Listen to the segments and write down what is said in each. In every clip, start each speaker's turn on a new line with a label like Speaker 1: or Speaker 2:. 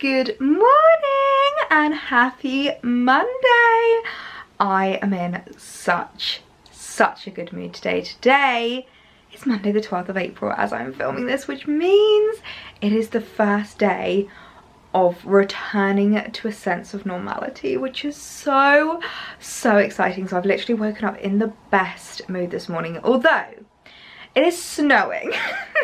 Speaker 1: Good morning and happy Monday. I am in such a good mood today. Today is Monday the 12th of April as I'm filming this, which means it is the first day of returning to a sense of normality, which is so exciting. So I've literally woken up in the best mood this morning, although it is snowing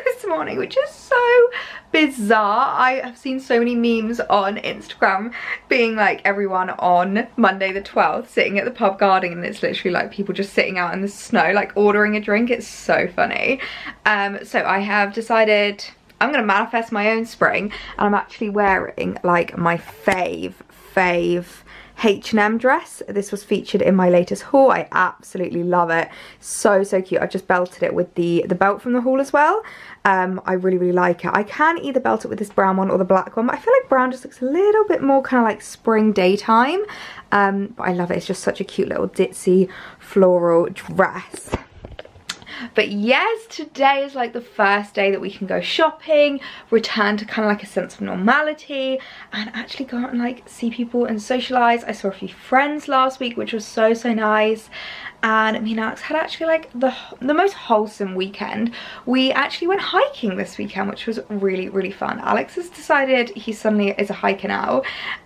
Speaker 1: this morning, which is so bizarre. I have seen so many memes on Instagram being like everyone on Monday the 12th sitting at the pub garden, and it's literally like people just sitting out in the snow like ordering a drink. It's so funny. So I have decided I'm gonna manifest my own spring, and I'm actually wearing like my fave H&M dress. This was featured in my latest haul. I absolutely love it. So cute. I just belted it with the belt from the haul as well. I really like it. I can either belt it with this brown one or the black one, but I feel like brown just looks a little bit more kind of like spring daytime. But I love it. It's just such a cute little ditzy floral dress. But yes, today is like the first day that we can go shopping, return to kind of like a sense of normality, and actually go out and like see people and socialise. I saw a few friends last week, which was so nice. And me and Alex had actually like the most wholesome weekend. We actually went hiking this weekend, which was really fun. Alex has decided he suddenly is a hiker now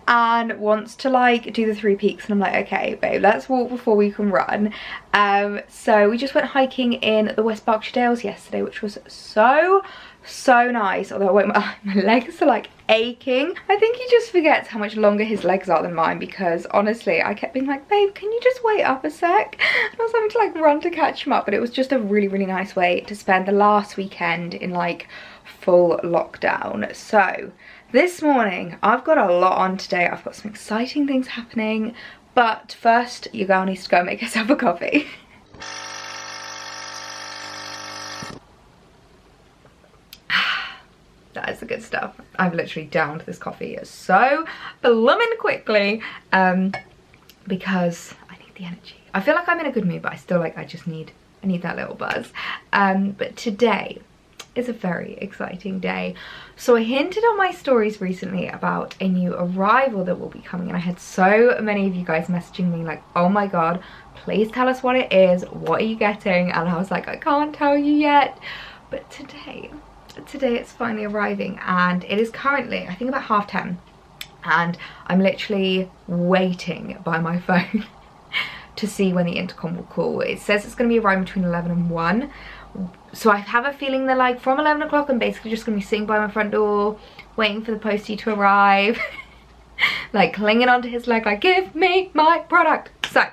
Speaker 1: and wants to like do the 3 peaks, and I'm like, okay babe, let's walk before we can run. So we just went hiking in the West Berkshire Dales yesterday, which was so nice. Although my legs are like aching. I think he just forgets how much longer his legs are than mine, because honestly I kept being like, babe, can you just wait up a sec? And I was having to like run to catch him up. But it was just a really nice way to spend the last weekend in like full lockdown. So this morning I've got a lot on today. I've got some exciting things happening, but first your girl needs to go make herself a coffee. That is the good stuff. I've literally downed this coffee so blooming quickly because I need the energy. I feel like I'm in a good mood, but I still like I need that little buzz. But today is a very exciting day. So I hinted on my stories recently about a new arrival that will be coming, and I had so many of you guys messaging me like, oh my god, please tell us what it is, what are you getting? And I was like, I can't tell you yet. But today it's finally arriving, and it is currently I think about 10:30, and I'm literally waiting by my phone to see when the intercom will call. It says it's going to be arriving between 11 and 1, so I have a feeling that like from 11 o'clock I'm basically just going to be sitting by my front door waiting for the postie to arrive like clinging onto his leg like, give me my product. So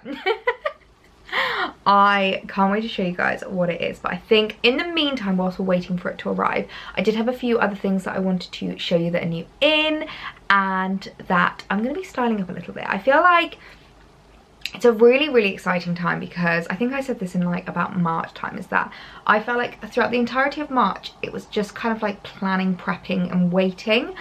Speaker 1: I can't wait to show you guys what it is. But I think in the meantime, whilst we're waiting for it to arrive, I did have a few other things that I wanted to show you that are new in, and that I'm going to be styling up a little bit. I feel like it's a really exciting time, because I think I said this in like about March time, is that I felt like throughout the entirety of March it was just kind of like planning, prepping and waiting.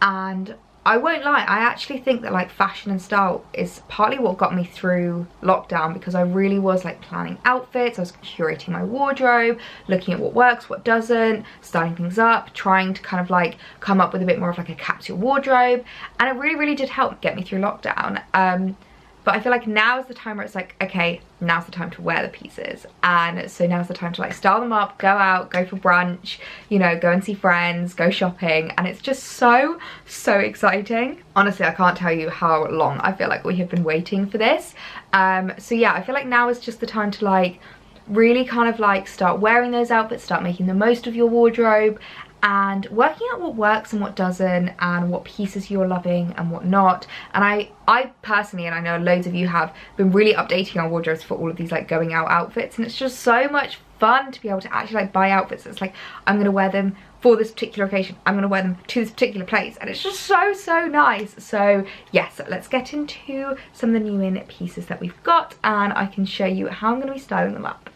Speaker 1: And I won't lie, I actually think that like fashion and style is partly what got me through lockdown, because I really was like planning outfits, I was curating my wardrobe, looking at what works, what doesn't, styling things up, trying to kind of like come up with a bit more of like a capsule wardrobe, and it really did help get me through lockdown. But I feel like now is the time where it's like, okay, now's the time to wear the pieces. And so now's the time to like style them up, go out, go for brunch, you know, go and see friends, go shopping. And it's just so exciting. Honestly, I can't tell you how long I feel like we have been waiting for this. So yeah, I feel like now is just the time to like really kind of like start wearing those outfits, start making the most of your wardrobe, and working out what works and what doesn't, and what pieces you're loving and what not. And I personally, and I know loads of you have, been really updating our wardrobes for all of these like going out outfits, and it's just so much fun to be able to actually like buy outfits. It's like, I'm gonna wear them for this particular occasion, I'm gonna wear them to this particular place, and it's just so nice. So yes, let's get into some of the new in pieces that we've got, and I can show you how I'm gonna be styling them up.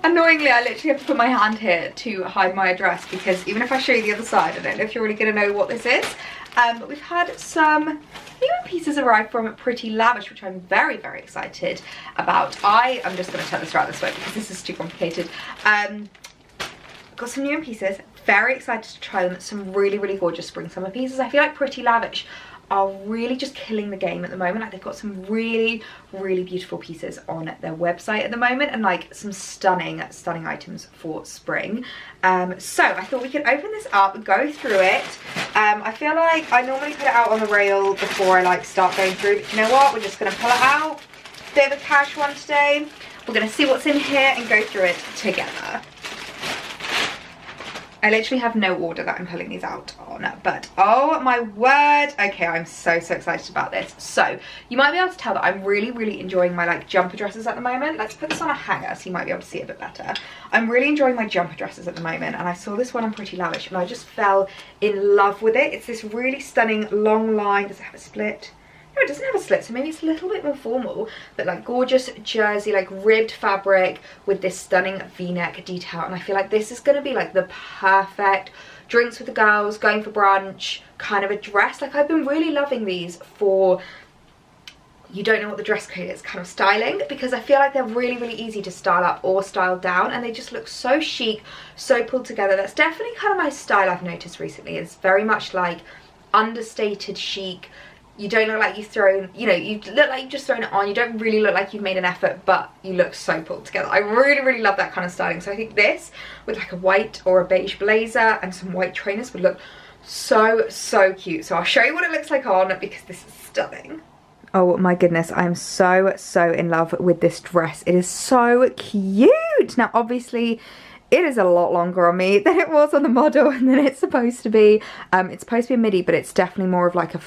Speaker 1: Annoyingly, I literally have to put my hand here to hide my address, because even if I show you the other side, I don't know if you're really going to know what this is. But we've had some new pieces arrive from Pretty Lavish, which I'm very excited about. I'm just going to turn this around this way because this is too complicated. Got some new pieces, very excited to try them. Some really, really gorgeous spring summer pieces. I feel like Pretty Lavish are really just killing the game at the moment. Like, they've got some really, really beautiful pieces on their website at the moment, and like some stunning items for spring. So I thought we could open this up, go through it. I feel like I normally put it out on the rail before I like start going through, but you know what, we're just gonna pull it out. Bit of a cash one today. We're gonna see what's in here and go through it together. I literally have no order that I'm pulling these out on, but oh my word. Okay, I'm so excited about this. So you might be able to tell that I'm really, really enjoying my like jumper dresses at the moment. Let's put this on a hanger so you might be able to see it a bit better. I'm really enjoying my jumper dresses at the moment, and I saw this one on Pretty Lavish and I just fell in love with it. It's this really stunning long line. Does it have a split? No, it doesn't have a slit, so maybe it's a little bit more formal, but like gorgeous jersey, like ribbed fabric with this stunning v-neck detail. And I feel like this is going to be like the perfect drinks with the girls, going for brunch kind of a dress. Like, I've been really loving these for you don't know what the dress code is kind of styling, because I feel like they're really, really easy to style up or style down, and they just look so chic, so pulled together. That's definitely kind of my style I've noticed recently. It's very much like understated chic. You don't look like you've thrown, you know, you look like you've just thrown it on. You don't really look like you've made an effort, but you look so pulled together. I really, really love that kind of styling. So I think this with like a white or a beige blazer and some white trainers would look so cute. So I'll show you what it looks like on, because this is stunning. Oh my goodness, I'm so in love with this dress. It is so cute. Now obviously it is a lot longer on me than it was on the model and than it's supposed to be. It's supposed to be a midi, but it's definitely more of like a,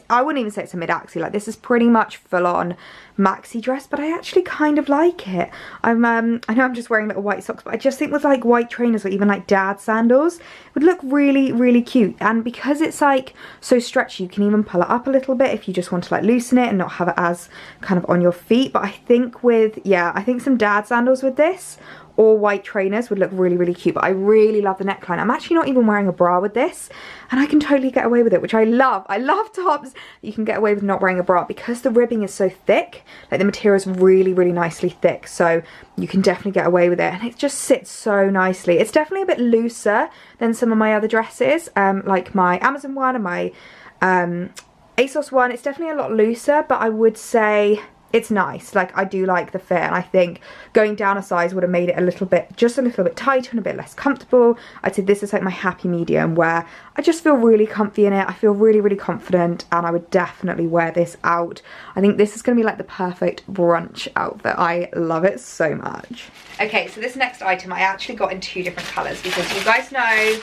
Speaker 1: I wouldn't even say it's a mid-axi. Like, this is pretty much full-on maxi dress, but I actually kind of like it. I know I'm just wearing little white socks, but I just think with like white trainers or even like dad sandals, it would look really, really cute. And because it's like so stretchy, you can even pull it up a little bit if you just want to like loosen it and not have it as kind of on your feet. But I think with, yeah, I think some dad sandals with this or white trainers would look really, really cute. But I really love the neckline. I'm actually not even wearing a bra with this, and I can totally get away with it, which I love. I love tops you can get away with not wearing a bra, because the ribbing is so thick. Like, the material is really, really nicely thick, so you can definitely get away with it, and it just sits so nicely. It's definitely a bit looser than some of my other dresses, like my Amazon one and my ASOS one. It's definitely a lot looser, but I would say it's nice. Like, I do like the fit, and I think going down a size would have made it a little bit, just a little bit tighter and a bit less comfortable. I'd say this is like my happy medium, where I just feel really comfy in it. I feel really, really confident, and I would definitely wear this out. I think this is going to be like the perfect brunch outfit. I love it so much. Okay, so this next item I actually got in 2 different colours, because you guys know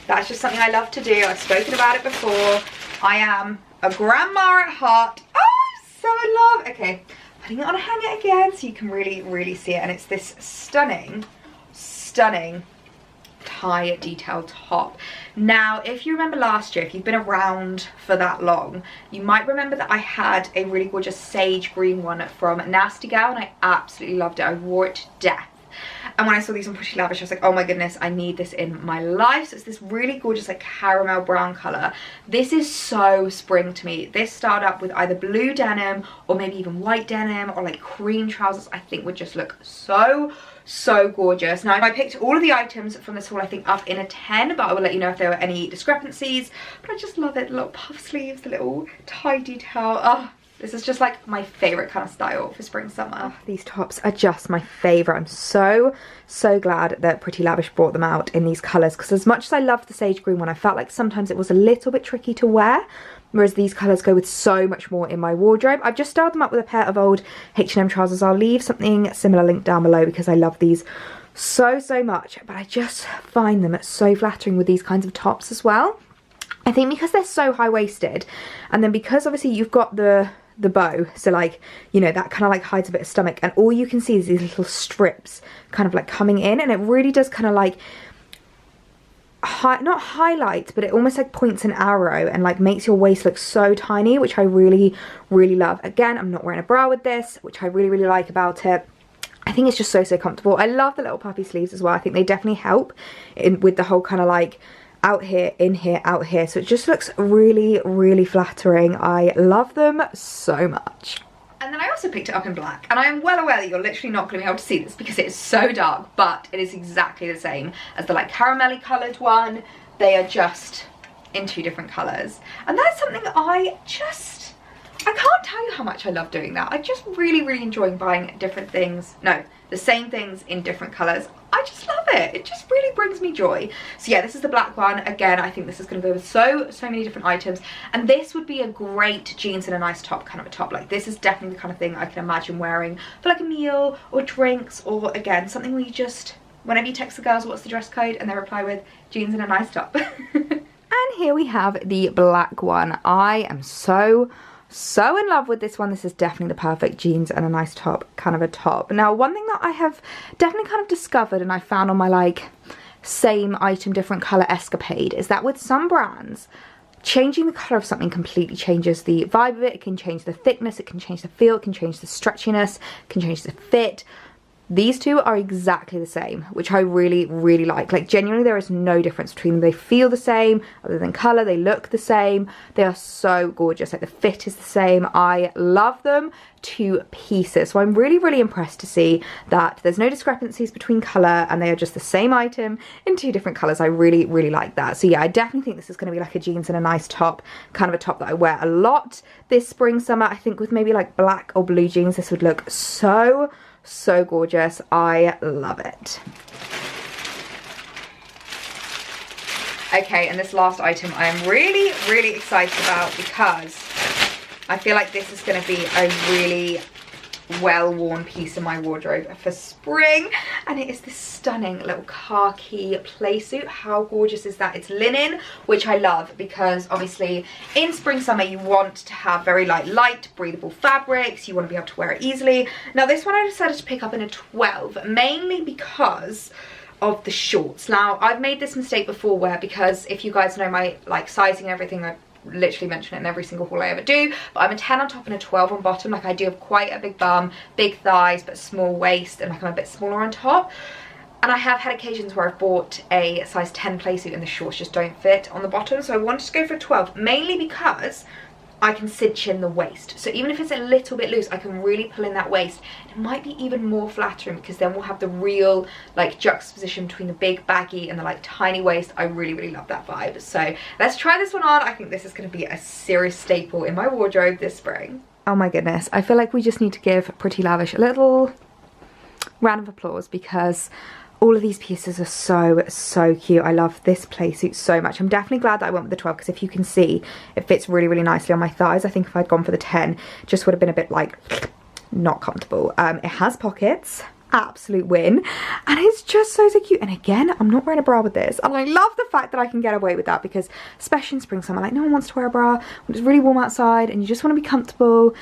Speaker 1: that's just something I love to do. I've spoken about it before. I am a grandma at heart. Oh, so in love. Okay, putting it on a hanger again so you can really, really see it. And it's this stunning tie detail top. Now, if you remember last year, if you've been around for that long, you might remember that I had a really gorgeous sage green one from Nasty Gal, and I absolutely loved it. I wore it to death. And when I saw these on Pretty Lavish, I was like, oh my goodness, I need this in my life. So it's this really gorgeous like caramel brown colour. This is so spring to me. This started up with either blue denim or maybe even white denim or like cream trousers. I think would just look so gorgeous. Now, I picked all of the items from this haul, I think, up in a 10, but I will let you know if there were any discrepancies. But I just love it. The little puff sleeves, the little tie detail. Oh, this is just like my favourite kind of style for spring summer. Oh, these tops are just my favourite. I'm so glad that Pretty Lavish brought them out in these colours, because as much as I loved the sage green one, I felt like sometimes it was a little bit tricky to wear, whereas these colours go with so much more in my wardrobe. I've just styled them up with a pair of old H&M trousers. I'll leave something similar linked down below, because I love these so much, but I just find them so flattering with these kinds of tops as well. I think because they're so high-waisted, and then because obviously you've got the bow, so like, you know, that kind of like hides a bit of stomach, and all you can see is these little strips kind of like coming in, and it really does kind of like not highlight, but it almost like points an arrow and like makes your waist look so tiny, which I really love. Again, I'm not wearing a bra with this, which I really like about it. I think it's just so comfortable. I love the little puffy sleeves as well. I think they definitely help with the whole kind of like out here, in here, out here. So it just looks really flattering. I love them so much. And then I also picked it up in black, and I am well aware that you're literally not going to be able to see this because it is so dark, but it is exactly the same as the like caramelly coloured one. They are just in 2 different colours, and that's something I can't tell you how much I love doing that. I just really enjoy buying different things, no, the same things in different colours. I just love it. It just really brings me joy. So yeah, this is the black one. Again, I think this is going to go with so many different items, and this would be a great jeans and a nice top, kind of a top. Like, this is definitely the kind of thing I can imagine wearing for like a meal or drinks, or again, something where you just, whenever you text the girls what's the dress code, and they reply with jeans and a nice top. And here we have the black one. I am so in love with this one. This is definitely the perfect jeans and a nice top, kind of a top. Now, one thing that I have definitely kind of discovered, and I found on my like same item different color escapade, is that with some brands, changing the color of something completely changes the vibe of it. It can change the thickness, it can change the feel, it can change the stretchiness, it can change the fit. These two are exactly the same, which I really like. Like, genuinely, there is no difference between them. They feel the same, other than colour. They look the same. They are so gorgeous. Like, the fit is the same. I love them to pieces. So I'm really impressed to see that there's no discrepancies between colour, and they are just the same item in 2 different colours. I really like that. So yeah, I definitely think this is going to be like a jeans and a nice top, kind of a top that I wear a lot this spring, summer. I think with maybe like black or blue jeans, this would look so gorgeous. I love it. Okay, and this last item I am really excited about, because I feel like this is going to be a really well-worn piece in my wardrobe for spring, and it is this stunning little khaki playsuit. How gorgeous is that? It's linen, which I love, because obviously in spring summer you want to have very light breathable fabrics. You want to be able to wear it easily. Now, this one I decided to pick up in a 12, mainly because of the shorts. Now, I've made this mistake before where, because if you guys know my like sizing and everything, I literally mention it in every single haul I ever do, but I'm a 10 on top and a 12 on bottom. Like, I do have quite a big bum, big thighs, but small waist, and like I'm a bit smaller on top. And I have had occasions where I've bought a size 10 playsuit and the shorts just don't fit on the bottom, so I wanted to go for a 12, mainly because I can cinch in the waist. So even if it's a little bit loose, I can really pull in that waist. It might be even more flattering, because then we'll have the real like juxtaposition between the big baggy and the like tiny waist. I really love that vibe. So let's try this one on. I think this is going to be a serious staple in my wardrobe this spring. Oh my goodness, I feel like we just need to give Pretty Lavish a little round of applause, because all of these pieces are so cute. I love this playsuit so much. I'm definitely glad that I went with the 12, because if you can see, it fits really nicely on my thighs. I think if I'd gone for the 10, it just would have been a bit like not comfortable. It has pockets, absolute win, and it's just so cute. And again, I'm not wearing a bra with this, and I love the fact that I can get away with that, because especially in spring summer, like, no one wants to wear a bra when it's really warm outside and you just want to be comfortable.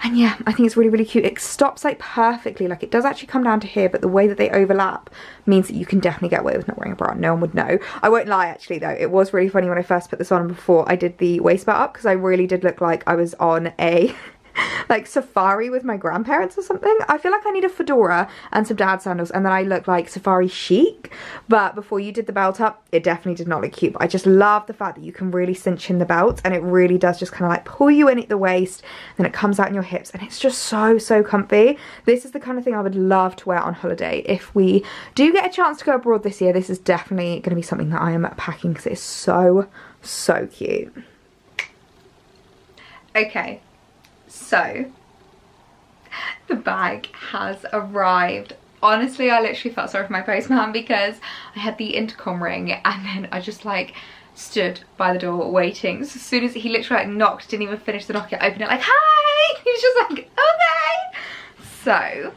Speaker 1: And yeah, I think it's really cute. It stops like perfectly. Like, it does actually come down to here, but the way that they overlap means that you can definitely get away with not wearing a bra. No one would know. I won't lie, actually, though. It was really funny when I first put this on before I did the waist belt up, because I really did look like I was on a like safari with my grandparents or something. I feel like I need a fedora and some dad sandals, and then I look like safari chic. But before you did the belt up, it definitely did not look cute. But I just love the fact that you can really cinch in the belt, and it really does just kind of like pull you in at the waist, and it comes out in your hips, and it's just so comfy. This is the kind of thing I would love to wear on holiday. If we do get a chance to go abroad this year, this is definitely going to be something that I am packing, because it's so cute. Okay, so the bag has arrived. Honestly, I literally felt sorry for my postman, because I had the intercom ring, and then I just like stood by the door waiting. So as soon as he literally like knocked, didn't even finish the knock yet, opened it like, hi! He was just like, okay. So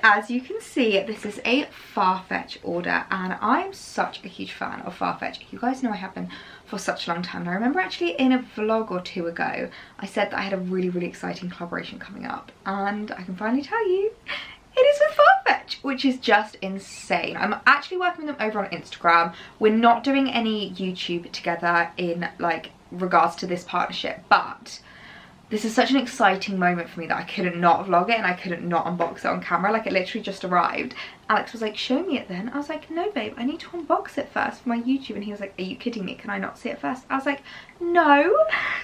Speaker 1: as you can see, this is a Farfetch order, and I'm such a huge fan of Farfetch. You guys know I have been for such a long time. And I remember actually in a vlog or 2 ago, I said that I had a really exciting collaboration coming up, and I can finally tell you, it is with Farfetch, which is just insane. I'm actually working with them over on Instagram. We're not doing any YouTube together in like regards to this partnership, but this is such an exciting moment for me that I couldn't not vlog it, and I couldn't not unbox it on camera. Like, it literally just arrived, Alex was like, show me it then. I was like, no babe, I need to unbox it first for my YouTube. And he was like, are you kidding me? Can I not see it first? I was like, no.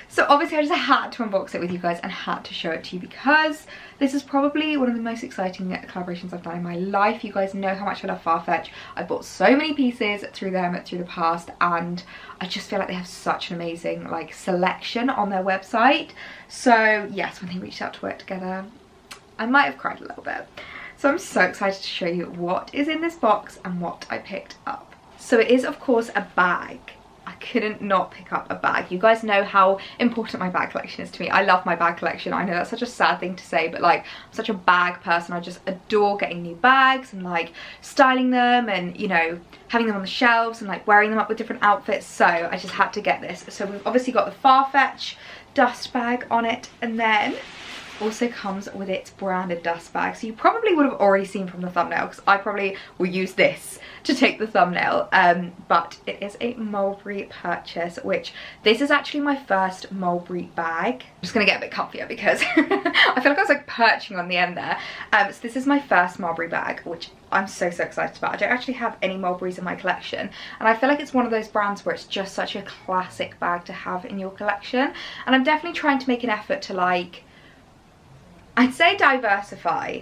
Speaker 1: So obviously I just had to unbox it with you guys and had to show it to you because this is probably one of the most exciting collaborations I've done in my life. You guys know how much I love Farfetch. I bought so many pieces through them through the past, and I just feel like they have such an amazing like selection on their website. So yes, when they reached out to work together, I might have cried a little bit. So I'm so excited to show you what is in this box and what I picked up. So it is of course a bag. I couldn't not pick up a bag. You guys know how important my bag collection is to me. I love my bag collection. I know that's such a sad thing to say, but like I'm such a bag person. I just adore getting new bags and like styling them and, you know, having them on the shelves and like wearing them up with different outfits. So I just had to get this. So we've obviously got the Farfetch dust bag on it, and then also comes with its branded dust bag. So you probably would have already seen from the thumbnail because I probably will use this to take the thumbnail, but it is a Mulberry purchase, which this is actually my first Mulberry bag. I'm just gonna get a bit comfier because I feel like I was like perching on the end there. So this is my first Mulberry bag, which I'm so excited about. I don't actually have any Mulberries in my collection, and I feel like it's one of those brands where it's just such a classic bag to have in your collection, and I'm definitely trying to make an effort to like, I'd say diversify.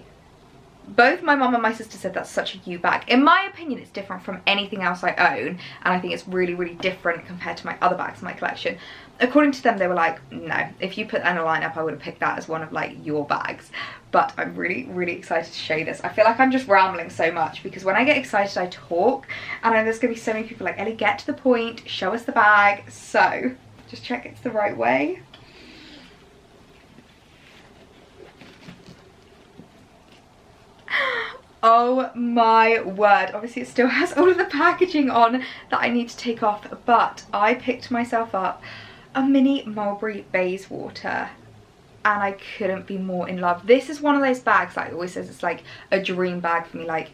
Speaker 1: Both my mum and my sister said that's such a you bag. In my opinion, it's different from anything else I own, and I think it's really, really different compared to my other bags in my collection. According to them, they were like, no, if you put that in a lineup, I would have picked that as one of like your bags. But I'm really, really excited to show you this. I feel like I'm just rambling so much because when I get excited, I talk, and I know there's gonna be so many people like, Ellie, get to the point, show us the bag. So just check it's the right way. Oh my word, obviously it still has all of the packaging on that I need to take off, but I picked myself up a mini Mulberry Bayswater and I couldn't be more in love. This is one of those bags that I always says it's like a dream bag for me. Like,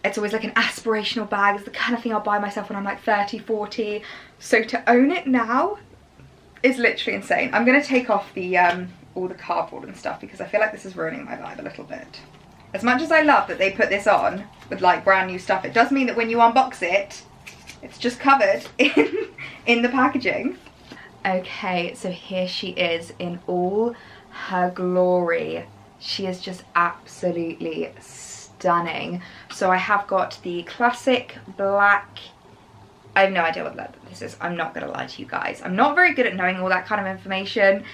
Speaker 1: it's always like an aspirational bag. It's the kind of thing I'll buy myself when I'm like 30, 40. So to own it now is literally insane. I'm going to take off the all the cardboard and stuff because I feel like this is ruining my vibe a little bit. As much as I love that they put this on with like brand new stuff, it does mean that when you unbox it, it's just covered in the packaging. Okay, so here she is in all her glory. She is just absolutely stunning. So I have got the classic black, I have no idea what leather this is. I'm not gonna lie to you guys. I'm not very good at knowing all that kind of information,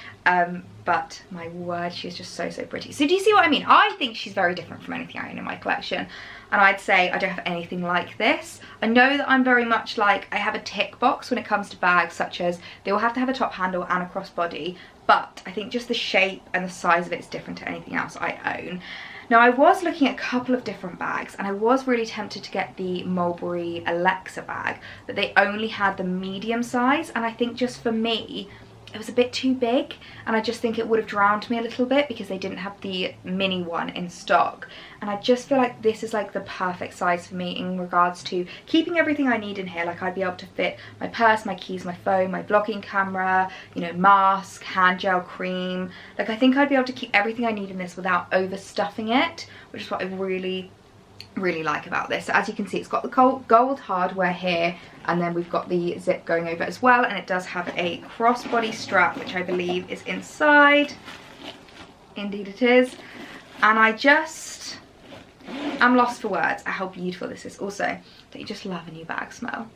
Speaker 1: but my word, she's just so pretty. So do you see what I mean? I think she's very different from anything I own in my collection, and I'd say I don't have anything like this. I know that I'm very much like, I have a tick box when it comes to bags, such as they will have to have a top handle and a crossbody, but I think just the shape and the size of it is different to anything else I own. Now I was looking at a couple of different bags and I was really tempted to get the Mulberry Alexa bag, but they only had the medium size, and I think just for me it was a bit too big, and I just think it would have drowned me a little bit because they didn't have the mini one in stock. And I just feel like this is like the perfect size for me in regards to keeping everything I need in here. Like, I'd be able to fit my purse, my keys, my phone, my vlogging camera, you know, mask, hand gel, cream. Like, I think I'd be able to keep everything I need in this without overstuffing it, which is what I really like about this. So as you can see, it's got the gold hardware here, and then we've got the zip going over as well, and it does have a crossbody strap, which I believe is inside. Indeed it is. And I just am lost for words at how beautiful this is. Also, don't you just love a new bag smell?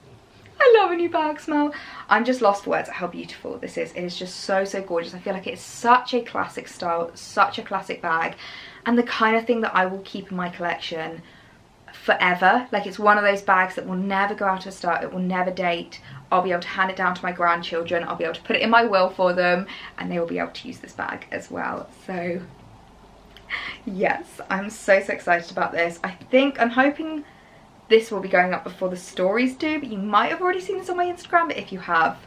Speaker 1: I love a new bag smell. I'm just lost for words at how beautiful this is. It is just so gorgeous. I feel like it's such a classic style, such a classic bag, and the kind of thing that I will keep in my collection forever. Like, it's one of those bags that will never go out of style, it will never date. I'll be able to hand it down to my grandchildren, I'll be able to put it in my will for them, and they will be able to use this bag as well. So yes, I'm so excited about this. I'm hoping this will be going up before the stories do, but you might have already seen this on my Instagram. But if you have,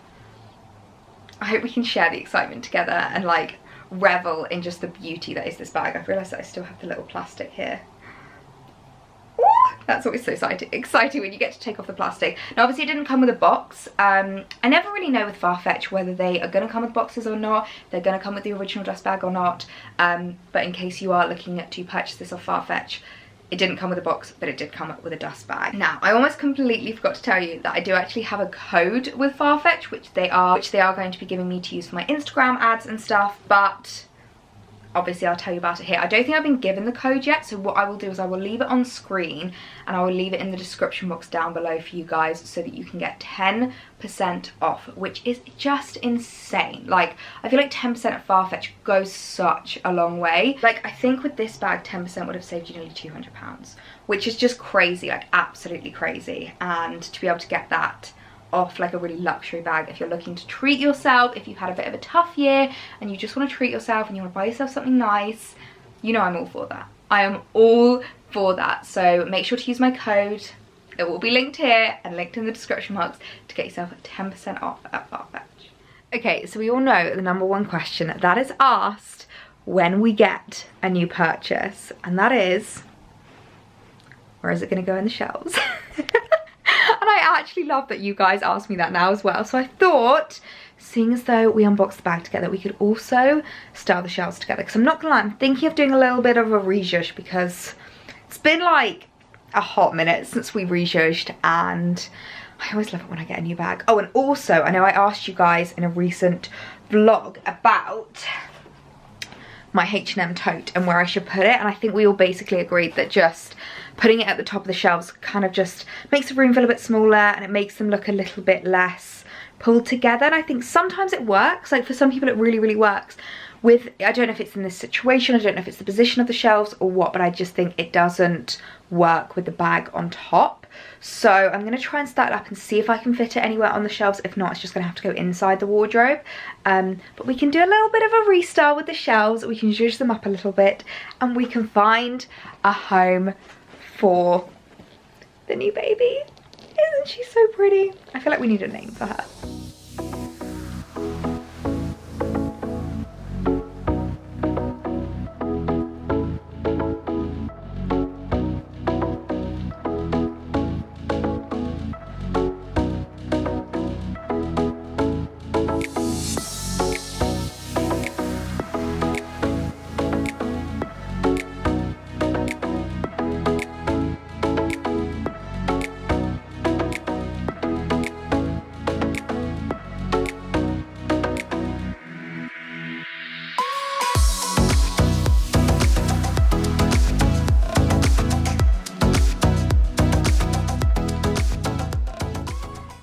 Speaker 1: I hope we can share the excitement together and like revel in just the beauty that is this bag. I've realised that I still have the little plastic here. That's always so exciting when you get to take off the plastic. Now obviously it didn't come with a box. I never really know with Farfetch whether they are going to come with boxes or not. They're going to come with the original dust bag or not. But in case you are looking to purchase this off Farfetch, It didn't come with a box, but it did come with a dust bag. Now, I almost completely forgot to tell you that I do actually have a code with Farfetch, which they are going to be giving me to use for my Instagram ads and stuff, but obviously I'll tell you about it here. I don't think I've been given the code yet, so what I will do is I will leave it on screen and I will leave it in the description box down below for you guys so that you can get 10% off, which is just insane. Like, I feel like 10% at Farfetch goes such a long way. Like, I think with this bag 10% would have saved you nearly £200, which is just crazy, like absolutely crazy. And to be able to get that off like a really luxury bag if you're looking to treat yourself, if you've had a bit of a tough year and you just want to treat yourself and you want to buy yourself something nice, you know I'm all for that. I am all for that. So make sure to use my code. It will be linked here and linked in the description box to get yourself 10% off at Farfetch. Okay, so we all know the number one question that is asked when we get a new purchase, and that is, where is it going to go in the shelves? And I actually love that you guys ask me that now as well. So I thought, seeing as though we unboxed the bag together, we could also style the shelves together. Because I'm not gonna lie, I'm thinking of doing a little bit of a rezhuzh because it's been like a hot minute since we rezhuzhed, and I always love it when I get a new bag. Oh, and also, I know I asked you guys in a recent vlog about my H&M tote and where I should put it, and I think we all basically agreed that just putting it at the top of the shelves kind of just makes the room feel a bit smaller and it makes them look a little bit less pulled together. And I think sometimes it works, like for some people it really, really works. With, I don't know if it's in this situation, I don't know if it's the position of the shelves or what, but I just think it doesn't work with the bag on top. So I'm going to try and start it up and see if I can fit it anywhere on the shelves. If not, it's just going to have to go inside the wardrobe. But we can do a little bit of a restyle with the shelves. We can zhuzh them up a little bit and we can find a home for the new baby. Isn't she so pretty? I feel like we need a name for her.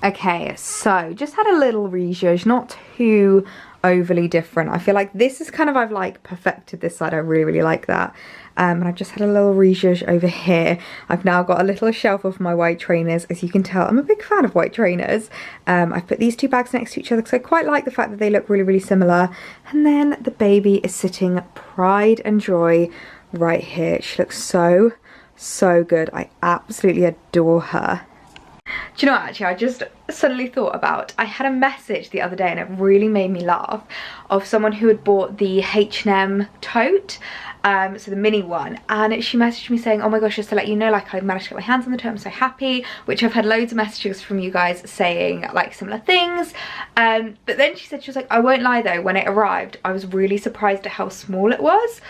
Speaker 1: Okay, so just had a little rezhuzh, not too overly different. I feel like this is kind of, I've like perfected this side. I really, really like that. And I've just had a little rezhuzh over here. I've now got a little shelf of my white trainers. As you can tell, I'm a big fan of white trainers. I've put these two bags next to each other because I quite like the fact that they look really, really similar. And then the baby is sitting pride and joy right here. She looks so, so good. I absolutely adore her. Do you know what, actually I just suddenly thought about, I had a message the other day and it really made me laugh, of someone who had bought the H&M tote, so the mini one, and she messaged me saying, oh my gosh, just to let you know, like I managed to get my hands on the tote, I'm so happy, which I've had loads of messages from you guys saying like similar things. But then she said, she was like, I won't lie though, when it arrived I was really surprised at how small it was.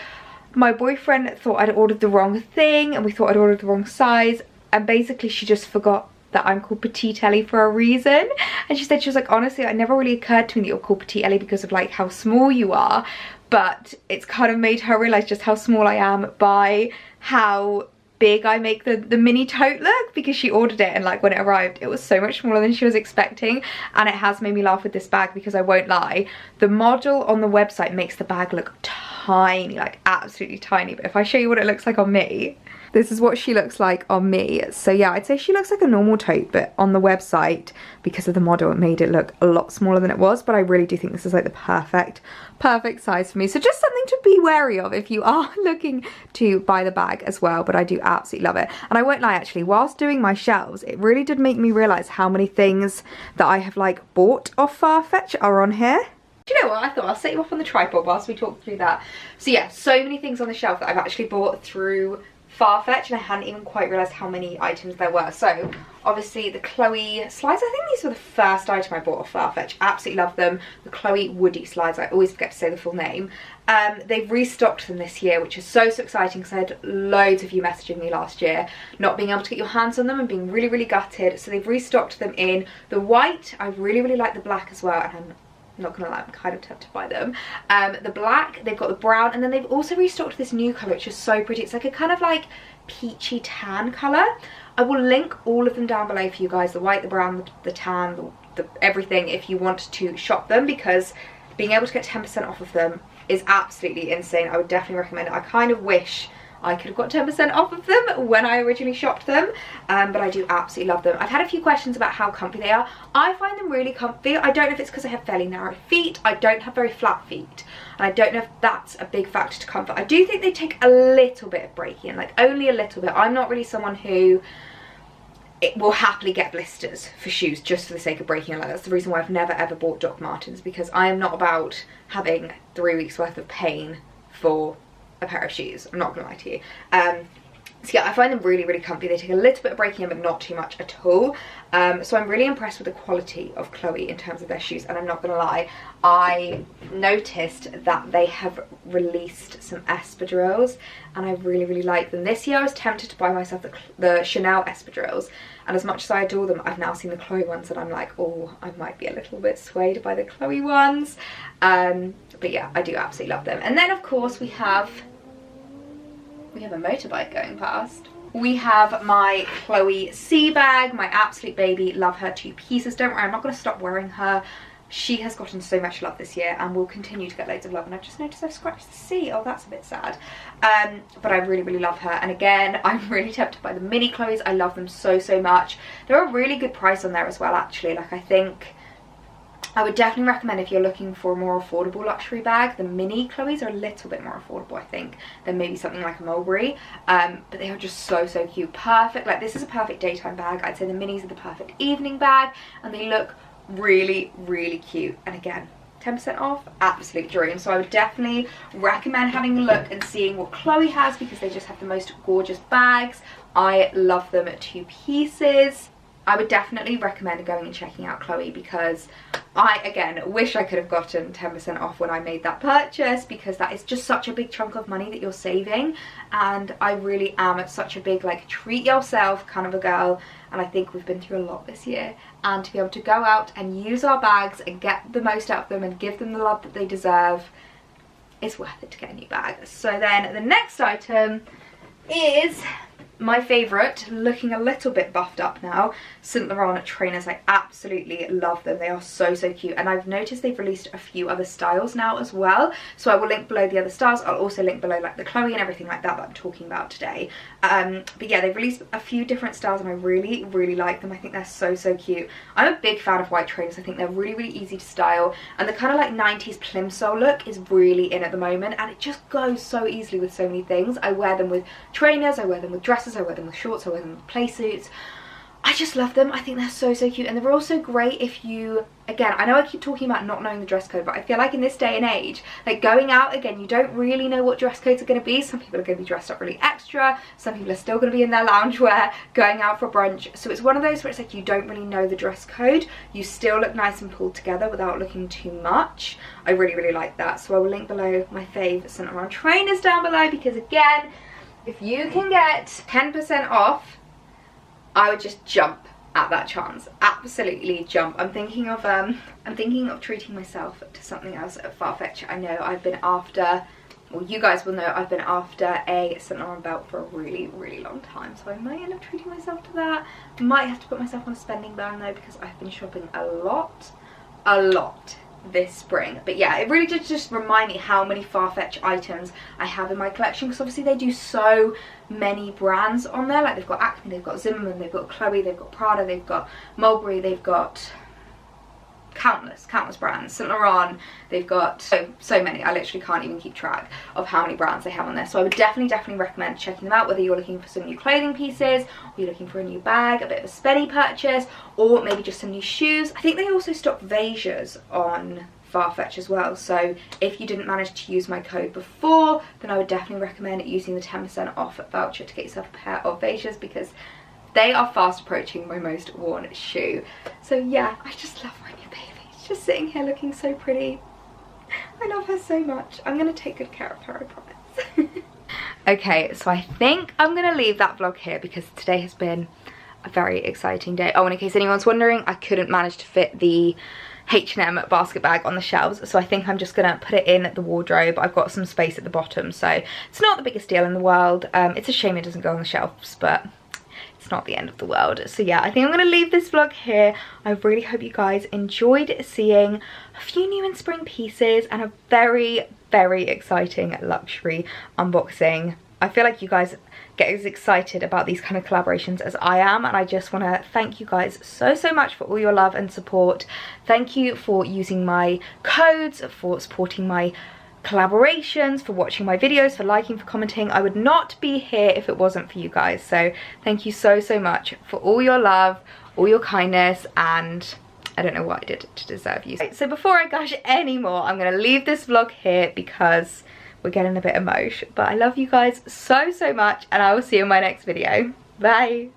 Speaker 1: My boyfriend thought I'd ordered the wrong thing and we thought I'd ordered the wrong size, and basically she just forgot that I'm called PetiteElliee for a reason. And she said, she was like, honestly, it never really occurred to me that you're called PetiteElliee because of like how small you are, but it's kind of made her realize just how small I am by how big I make the mini tote look, because she ordered it and like when it arrived it was so much smaller than she was expecting. And it has made me laugh with this bag because I won't lie, the model on the website makes the bag look tiny, like absolutely tiny, but if I show you what it looks like on me, this is what she looks like on me. So yeah, I'd say she looks like a normal tote, but on the website, because of the model, it made it look a lot smaller than it was. But I really do think this is like the perfect size for me. So just something to be wary of if you are looking to buy the bag as well. But I do absolutely love it. And I won't lie, actually, whilst doing my shelves, it really did make me realise how many things that I have like bought off Farfetch are on here. Do you know what? I thought I'll set you up on the tripod whilst we talk through that. So yeah, so many things on the shelf that I've actually bought through Farfetch, and I hadn't even quite realised how many items there were. So obviously the Chloe slides, I think these were the first item I bought off Farfetch. Absolutely love them. The Chloe Woody slides, I always forget to say the full name. They've restocked them this year, which is so exciting because I had loads of you messaging me last year not being able to get your hands on them and being really gutted. So they've restocked them in the white. I really like the black as well, and I'm not gonna lie, I'm kind of tempted by them. The black, they've got the brown, and then they've also restocked this new colour, which is so pretty. It's like a kind of like peachy tan colour. I will link all of them down below for you guys, the white, the brown, the tan, the everything, if you want to shop them, because being able to get 10% off of them is absolutely insane. I would definitely recommend it. I kind of wish I could have got 10% off of them when I originally shopped them, but I do absolutely love them. I've had a few questions about how comfy they are. I find them really comfy. I don't know if it's because I have fairly narrow feet. I don't have very flat feet, and I don't know if that's a big factor to comfort. I do think they take a little bit of breaking, like only a little bit. I'm not really someone who will happily get blisters for shoes just for the sake of breaking a leg. That's the reason why I've never ever bought Doc Martens, because I am not about having 3 weeks worth of pain for a pair of shoes. I'm not gonna lie to you. So yeah, I find them really comfy. They take a little bit of breaking in, but not too much at all. So I'm really impressed with the quality of Chloe in terms of their shoes, and I'm not gonna lie, I noticed that they have released some espadrilles, and I really like them. This year I was tempted to buy myself the Chanel espadrilles, and as much as I adore them, I've now seen the Chloe ones and I'm like, oh, I might be a little bit swayed by the Chloe ones. But yeah, I do absolutely love them. And then of course we have a motorbike going past. We have my Chloe C bag, my absolute baby, love her to pieces. Don't worry, I'm not going to stop wearing her. She has gotten so much love this year and will continue to get loads of love, and I've just noticed I've scratched the C. Oh, that's a bit sad. But I really love her, and again, I'm really tempted by the mini Chloes. I love them so much. They're a really good price on there as well, actually. Like, I think I would definitely recommend, if you're looking for a more affordable luxury bag, the mini Chloes are a little bit more affordable, I think, than maybe something like a Mulberry. But they are just so cute. Perfect. Like, this is a perfect daytime bag. I'd say the minis are the perfect evening bag, and they look really cute. And again, 10% off, absolute dream. So I would definitely recommend having a look and seeing what Chloe has, because they just have the most gorgeous bags. I love them to pieces. I would definitely recommend going and checking out Chloe, because I, again, wish I could have gotten 10% off when I made that purchase, because that is just such a big chunk of money that you're saving, and I really am such a big, like, treat yourself kind of a girl, and I think we've been through a lot this year, and to be able to go out and use our bags and get the most out of them and give them the love that they deserve, it's worth it to get a new bag. So then the next item is my favourite, looking a little bit buffed up now, St. Laurent trainers. I absolutely love them. They are so cute, and I've noticed they've released a few other styles now as well, so I will link below the other styles. I'll also link below like the Chloe and everything like that I'm talking about today. But yeah, they've released a few different styles and I really like them. I think they're so cute. I'm a big fan of white trainers. I think they're really easy to style, and the kind of like 90s plimsoll look is really in at the moment, and it just goes so easily with so many things. I wear them with trainers, I wear them with dresses, I wear them with shorts, I wear them with play suits. I just love them. I think they're so cute, and they're also great if you, again, I know I keep talking about not knowing the dress code, but I feel like in this day and age, like going out, again, you don't really know what dress codes are going to be. Some people are going to be dressed up really extra, some people are still going to be in their loungewear going out for brunch, so it's one of those where it's like you don't really know the dress code, you still look nice and pulled together without looking too much. I really like that. So I will link below my fave St. Laurent trainers down below, because again, if you can get 10% off, I would just jump at that chance. Absolutely jump. I'm thinking of treating myself to something else at Farfetch. I know I've been after, well, you guys will know I've been after a St. Laurent belt for a really long time, so I might end up treating myself to that. Might have to put myself on a spending ban though, because I've been shopping a lot this spring. But yeah, it really did just remind me how many Farfetch items I have in my collection, because obviously they do so many brands on there. Like, they've got Acne, they've got Zimmermann, they've got Chloe, they've got Prada, they've got Mulberry, they've got countless brands, St. Laurent, they've got so many. I literally can't even keep track of how many brands they have on there. So I would definitely recommend checking them out, whether you're looking for some new clothing pieces, or you're looking for a new bag, a bit of a spenny purchase, or maybe just some new shoes. I think they also stock Vejas on Farfetch as well. So if you didn't manage to use my code before, then I would definitely recommend using the 10% off voucher to get yourself a pair of Baysias, because they are fast approaching my most worn shoe. So yeah, I just love my new baby. She's just sitting here looking so pretty. I love her so much. I'm gonna take good care of her, I promise. Okay, so I think I'm gonna leave that vlog here because today has been a very exciting day. Oh, and in case anyone's wondering, I couldn't manage to fit the H&M basket bag on the shelves, so I think I'm just gonna put it in the wardrobe. I've got some space at the bottom, so it's not the biggest deal in the world. It's a shame it doesn't go on the shelves, but it's not the end of the world. So yeah, I think I'm gonna leave this vlog here. I really hope you guys enjoyed seeing a few new in spring pieces and a very, very exciting luxury unboxing. I feel like you guys get as excited about these kind of collaborations as I am, and I just want to thank you guys so much for all your love and support. Thank you for using my codes, for supporting my collaborations, for watching my videos, for liking, for commenting. I would not be here if it wasn't for you guys, so thank you so much for all your love, all your kindness, and I don't know what I did to deserve you. So before I gush anymore, I'm gonna leave this vlog here because we're getting a bit emotional. But I love you guys so much, and I will see you in my next video. Bye.